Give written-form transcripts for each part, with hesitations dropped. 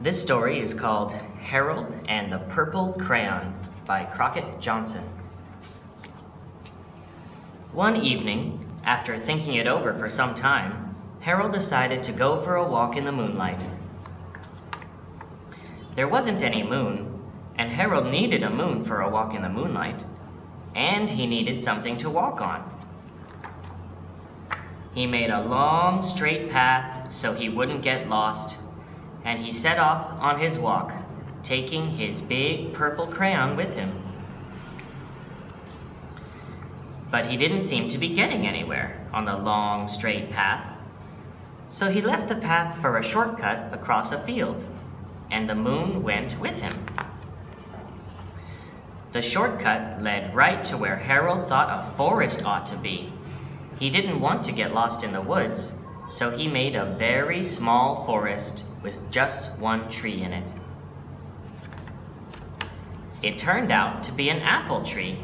This story is called Harold and the Purple Crayon by Crockett Johnson. One evening, after thinking it over for some time, Harold decided to go for a walk in the moonlight. There wasn't any moon, and Harold needed a moon for a walk in the moonlight, and he needed something to walk on. He made a long, straight path so he wouldn't get lost, and he set off on his walk, taking his big purple crayon with him. But he didn't seem to be getting anywhere on the long, straight path. So he left the path for a shortcut across a field, and the moon went with him. The shortcut led right to where Harold thought a forest ought to be. He didn't want to get lost in the woods, so he made a very small forest with just one tree in it. It turned out to be an apple tree.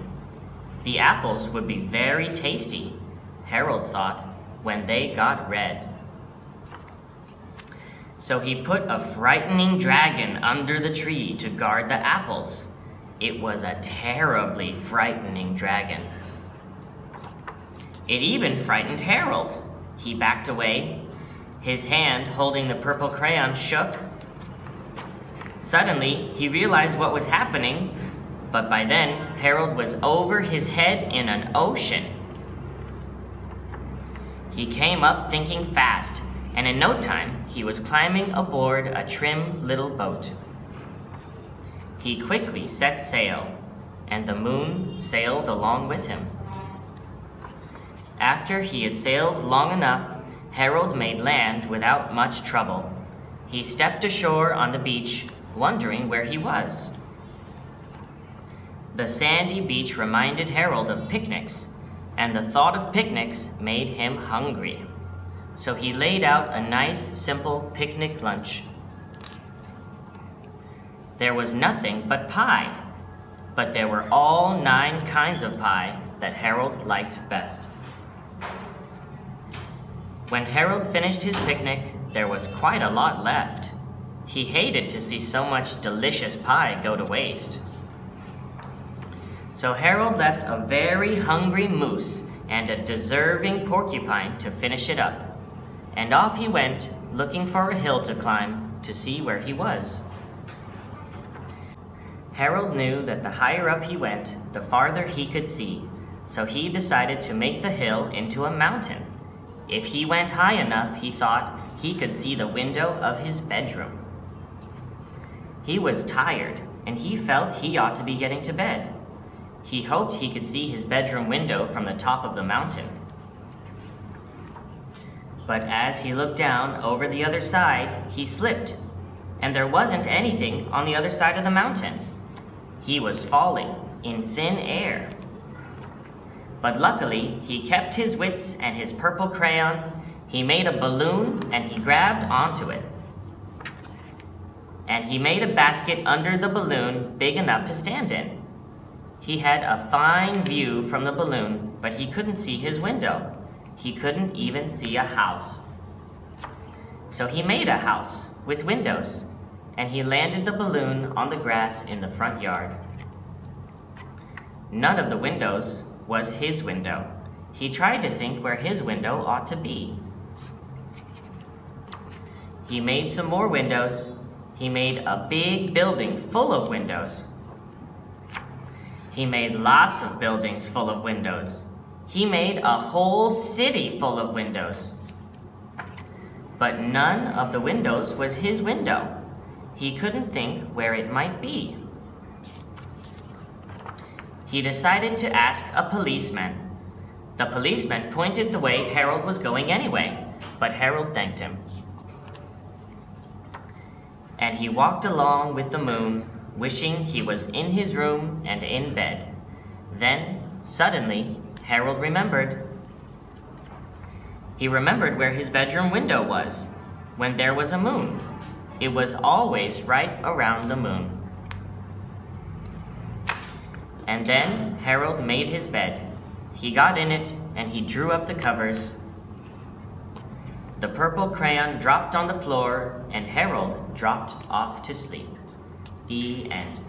The apples would be very tasty, Harold thought, when they got red. So he put a frightening dragon under the tree to guard the apples. It was a terribly frightening dragon. It even frightened Harold. He backed away. His hand holding the purple crayon shook. Suddenly, he realized what was happening, but by then, Harold was over his head in an ocean. He came up thinking fast, and in no time, he was climbing aboard a trim little boat. He quickly set sail, and the moon sailed along with him. After he had sailed long enough, Harold made land without much trouble. He stepped ashore on the beach, wondering where he was. The sandy beach reminded Harold of picnics, and the thought of picnics made him hungry. So he laid out a nice, simple picnic lunch. There was nothing but pie, but there were all 9 kinds of pie that Harold liked best. When Harold finished his picnic, there was quite a lot left. He hated to see so much delicious pie go to waste. So Harold left a very hungry moose and a deserving porcupine to finish it up. And off he went, looking for a hill to climb to see where he was. Harold knew that the higher up he went, the farther he could see, so he decided to make the hill into a mountain. If he went high enough, he thought, he could see the window of his bedroom. He was tired, and he felt he ought to be getting to bed. He hoped he could see his bedroom window from the top of the mountain. But as he looked down over the other side, he slipped, and there wasn't anything on the other side of the mountain. He was falling in thin air. But luckily, he kept his wits and his purple crayon. He made a balloon and he grabbed onto it. And he made a basket under the balloon big enough to stand in. He had a fine view from the balloon, but he couldn't see his window. He couldn't even see a house. So he made a house with windows, and he landed the balloon on the grass in the front yard. None of the windows was his window. He tried to think where his window ought to be. He made some more windows. He made a big building full of windows. He made lots of buildings full of windows. He made a whole city full of windows. But none of the windows was his window. He couldn't think where it might be. He decided to ask a policeman. The policeman pointed the way Harold was going anyway, but Harold thanked him. And he walked along with the moon, wishing he was in his room and in bed. Then, suddenly, Harold remembered. He remembered where his bedroom window was, when there was a moon. It was always right around the moon. And then Harold made his bed. He got in it, and he drew up the covers. the purple crayon dropped on the floor, and Harold dropped off to sleep. The end.